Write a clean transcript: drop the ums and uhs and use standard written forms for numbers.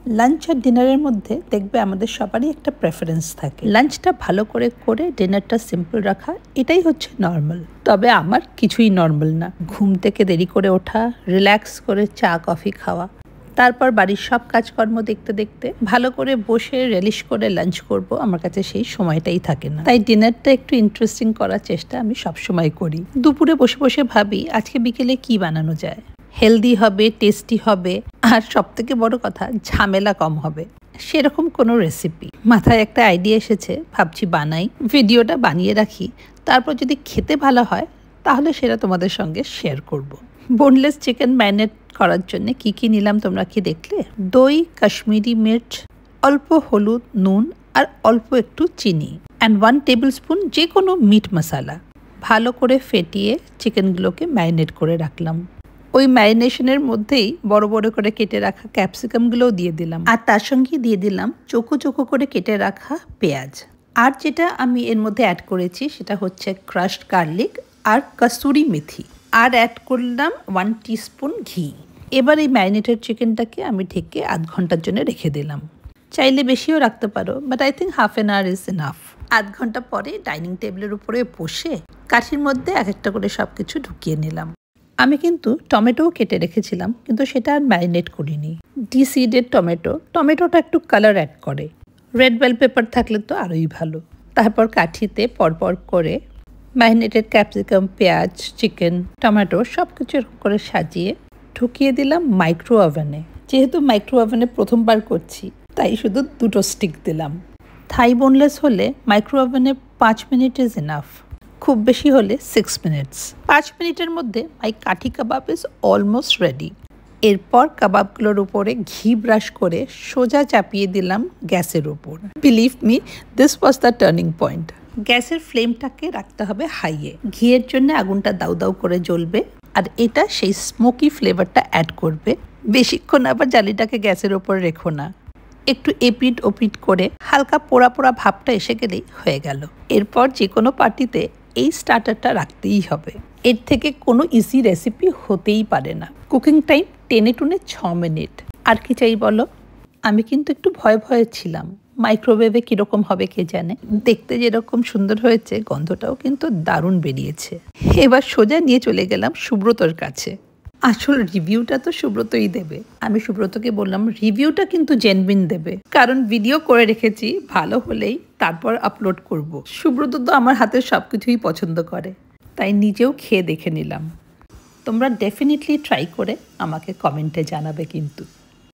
Lunch আর ডিনারের মধ্যে দেখবে আমাদের সবারই একটা প্রেফারেন্স থাকে। লাঞ্চটা ভালো করে ডিনারটা সিম্পল রাখা, এটাই হচ্ছে নর্মাল। তবে আমার কিছুই নর্মাল না। ঘুম থেকে দেরি করে ওঠা, রিল্যাক্স করে চা কফি খাওয়া, তারপর বাড়ির সব কাজকর্ম দেখতে দেখতে ভালো করে বসে রিলিশ করে লাঞ্চ করব, আমার কাছে সেই সময়টাই থাকে না। তাই ডিনারটা একটু ইন্টারেস্টিং করার চেষ্টা আমি সবসময় করি। দুপুরে বসে বসে ভাবি আজকে বিকেলে কি বানানো যায়, হেলদি হবে, টেস্টি হবে, আর সব থেকে বড় কথা ঝামেলা কম হবে। সেরকম কোনো রেসিপি মাথায় একটা আইডিয়া এসেছে, ভাবছি বানাই, ভিডিওটা বানিয়ে রাখি, তারপর যদি খেতে ভালো হয় তাহলে সেটা তোমাদের সঙ্গে শেয়ার করব। বোনলেস চিকেন ম্যারিনেট করার জন্য কি কি নিলাম তোমরা কি দেখলে? দই, কাশ্মীরি মির্চ, অল্প হলুদ, নুন আর অল্প একটু চিনি, অ্যান্ড 1 টেবিল স্পুন যে কোনো মিট মশলা। ভালো করে ফেটিয়ে চিকেনগুলোকে ম্যারিনেট করে রাখলাম। ওই ম্যারিনেশনের মধ্যেই বড় বড় করে কেটে রাখা ক্যাপসিকামগুলোও দিয়ে দিলাম, আর তার সঙ্গে দিয়ে দিলাম চোখো চোখো করে কেটে রাখা পেঁয়াজ। আর যেটা আমি এর মধ্যে অ্যাড করেছি সেটা হচ্ছে ক্রাশড গার্লিক আর কাসুরি মেথি, আর অ্যাড করলাম 1 টিস্পুন ঘি। এবার এই ম্যারিনেটেড চিকেনটাকে আমি ঢেকে আধ ঘন্টার জন্য রেখে দিলাম। চাইলে বেশিও রাখতে পারো, but I think half an hour is enough. আধ ঘন্টা পরে ডাইনিং টেবিলের উপরে বসে কাঠির মধ্যে এক একটা করে সব কিছু ঢুকিয়ে নিলাম। আমি কিন্তু টমেটোও কেটে রেখেছিলাম, কিন্তু সেটা আর ম্যারিনেট করিনি। ডিসিডেড টমেটোটা একটু কালার অ্যাড করে, রেড বেল পেপার থাকলে তো আরোই ভালো। তারপর কাঠিতে পরপর করে ম্যারিনেটেড ক্যাপসিকাম, পেঁয়াজ, চিকেন, টমেটো সব কিছু করে সাজিয়ে ঢুকিয়ে দিলাম মাইক্রো ওভেনে। যেহেতু মাইক্রো ওভেনে প্রথমবার করছি তাই শুধু 2টো স্টিক দিলাম। থাই বোনলেস হলে মাইক্রো ওভেনে 5 মিনিট ইজ এনাফ, খুব বেশি হলে 6 মিনিটস। 5 মিনিটের মধ্যে মাই কাঠি কাবাব ইজ অলমোস্ট রেডি। এরপর কাবাবগুলোর উপরে ঘি ব্রাশ করে সোজা চাপিয়ে দিলাম গ্যাসের উপর। Believe me, this was the turning point. গ্যাসের ফ্লেমটাকে রাখতে হবে হাইয়ে। ঘিয়ের জন্য আগুনটা দাউ দাউ করে জ্বলবে, আর এটা সেই স্মোকি ফ্লেভারটা অ্যাড করবে। বেশিক্ষণ আবার জালিটাকে গ্যাসের ওপর রেখো না, একটু এপিট ওপিট করে হালকা পোড়া পোড়া ভাবটা এসে গেলেই হয়ে গেল। এরপর যে কোনো পার্টিতে এই স্টার্টারটা রাখতেই হবে। এর থেকে কোনো ইজি রেসিপি হতেই পারে না। কুকিং টাইম টেনে টুনে 6 মিনিট। আর কি চাই বলো? আমি কিন্তু একটু ভয়ে ভয়ে ছিলাম, মাইক্রোওয়েভে কীরকম হবে কে জানে। দেখতে যেরকম সুন্দর হয়েছে, গন্ধটাও কিন্তু দারুণ বেরিয়েছে। এবার সোজা নিয়ে চলে গেলাম সুব্রতর কাছে। আসল রিভিউটা তো সুব্রতই দেবে। আমি সুব্রতকে বললাম রিভিউটা কিন্তু জেনুইন দেবে, কারণ ভিডিও করে রেখেছি, ভালো হলেই তারপর আপলোড করব। সুব্রত তো আমার হাতের সব কিছুই পছন্দ করে, তাই নিজেও খেয়ে দেখে নিলাম। তোমরা ডেফিনেটলি ট্রাই করে আমাকে কমেন্টে জানাবে কিন্তু।